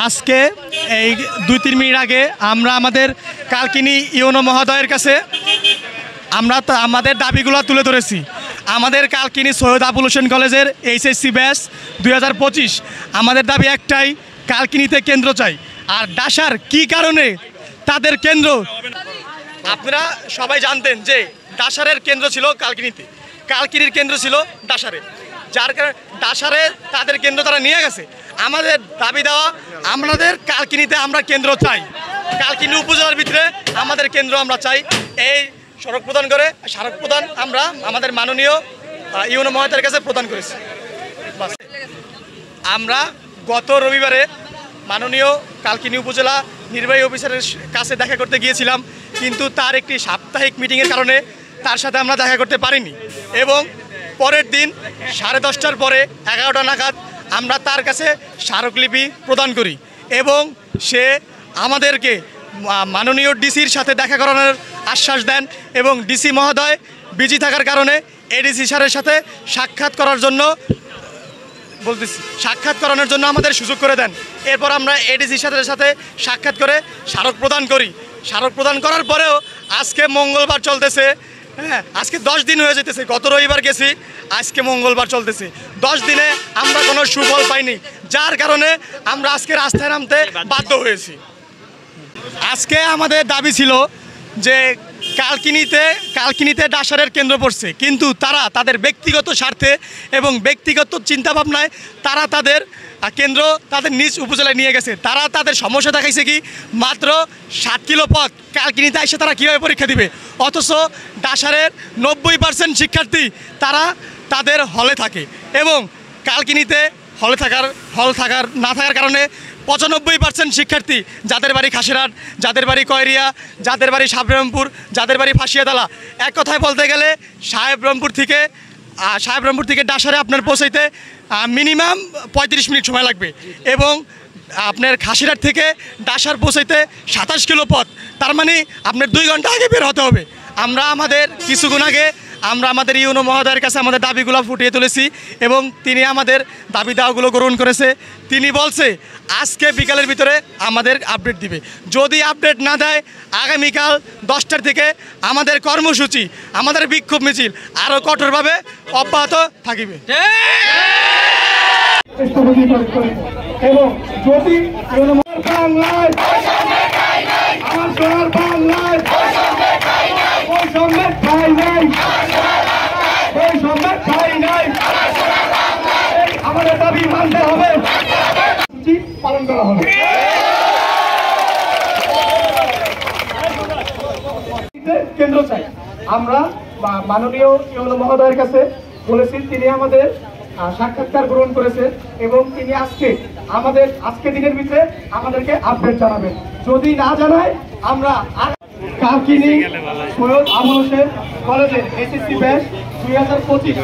আজকে এই 2-3 মিনিট আগে আমরা আমাদের কালকিনি ইউনো মহোদয়ের কাছে আমরা আমাদের দাবিগুলো তুলে ধরেছি। আমাদের কালকিনি সৈয়দ আবুল হোসেন কলেজের এইচএসসি ব্যাচ 2025 আমাদের দাবি একটাই, কালকিনিতে কেন্দ্র চাই। আর ডাসার কি কারণে তাদের কেন্দ্র, আপনারা সবাই জানতেন যে ডাসারের কেন্দ্র ছিল কালকিনিতে, কালকিনির কেন্দ্র ছিল ডাসারে, যার কারণে ডাসারে তাদের কেন্দ্র তারা নিয়ে গেছে। আমাদের দাবি দেওয়া আমাদের কালকিনিতে আমরা কেন্দ্র চাই, কালকিনি উপজেলার ভিতরে আমাদের কেন্দ্র আমরা চাই। এই সড়ক প্রদান করে সড়ক প্রদান আমরা আমাদের মাননীয় ইউনো মহোদয়ের কাছে প্রদান করেছি। আমরা গত রবিবারে মাননীয় কালকিনি উপজেলা নির্বাহী অফিসারের কাছে দেখা করতে গিয়েছিলাম, কিন্তু তার একটি সাপ্তাহিক মিটিংয়ের কারণে তার সাথে আমরা দেখা করতে পারিনি এবং পরের দিন 10:30টার পরে 11টা নাগাদ আমরা তার কাছে স্মারকলিপি প্রদান করি এবং সে আমাদেরকে মাননীয় ডিসির সাথে দেখা করানোর আশ্বাস দেন এবং ডিসি মহোদয় বিজি থাকার কারণে এডিসি স্যারের সাথে সাক্ষাৎ করানোর জন্য আমাদের সুযোগ করে দেন। এরপর আমরা এডিসি স্যারের সাথে সাক্ষাৎ করে স্মারক প্রদান করি। স্মারক প্রদান করার পরেও আজকে মঙ্গলবার চলতেছে, হ্যাঁ আজকে 10 দিন হয়ে যেতেছে, গত রবিবার গেছি, আজকে মঙ্গলবার চলতেছে, 10 দিনে আমরা কোনো সুফল পাইনি, যার কারণে আমরা আজকে রাস্তায় নামতে বাধ্য হয়েছি। আজকে আমাদের দাবি ছিল যে কালকিনিতে ডাসারের কেন্দ্র পড়ছে, কিন্তু তারা তাদের ব্যক্তিগত স্বার্থে এবং ব্যক্তিগত চিন্তাভাবনায় তারা তাদের কেন্দ্র তাদের নিজ উপজেলায় নিয়ে গেছে। তারা তাদের সমস্যা দেখাইছে কি, মাত্র 7 কিলো পথ কালকিনিতে এসে তারা কীভাবে পরীক্ষা দিবে, অথচ ডাসারের 90% শিক্ষার্থী তারা তাদের হলে থাকে এবং কালকিনিতে হল না থাকার কারণে 95% শিক্ষার্থী যাদের বাড়ি খাসিরহাট, যাদের বাড়ি কয়রিয়া, যাদের বাড়ি সাহেবরামপুর, যাদের বাড়ি ফাঁসিয়াতলা, এক কথায় বলতে গেলে সাহেবরামপুর থেকে ডাসারে আপনার পৌঁছাইতে মিনিমাম 35 মিনিট সময় লাগবে এবং আপনার খাসিরহাট থেকে ডাসার পৌঁছাইতে 27 কিলো পথ, তার মানে আপনার 2 ঘন্টা আগে বের হতে হবে। আমরা আমাদের কিছুক্ষণ আগে আমরা আমাদের ইউনো মহোদয়ের কাছে আমাদের দাবিগুলো ফুটিয়ে তুলেছি এবং তিনি আমাদের দাবি দাওয়াগুলো গ্রহণ করেছে। তিনি বলছে আজকে বিকালের ভিতরে আমাদের আপডেট দিবে, যদি আপডেট না দেয় আগামীকাল 10টার থেকে আমাদের কর্মসূচি, আমাদের বিক্ষোভ মিছিল আরও কঠোরভাবে অব্যাহত থাকিবে। এবং যদি আমাদের দাবি মানতে হবে, পালন করা হবে। কেন্দ্র চাই আমরা মাননীয় ইউনো মহোদয়ের কাছে বলেছি, তিনি আমাদের সাক্ষাৎকার গ্রহণ করেছে এবং তিনি আজকে দিনের ভিতরে আমাদেরকে আপডেট জানাবেন। যদি না জানায় আমরা কালকিনি সৈয়দ আবুল হোসেন কলেজের এইচএসসি ব্যাচ 2025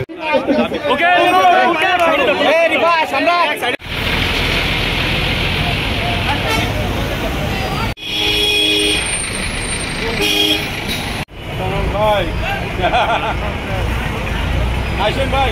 ভাই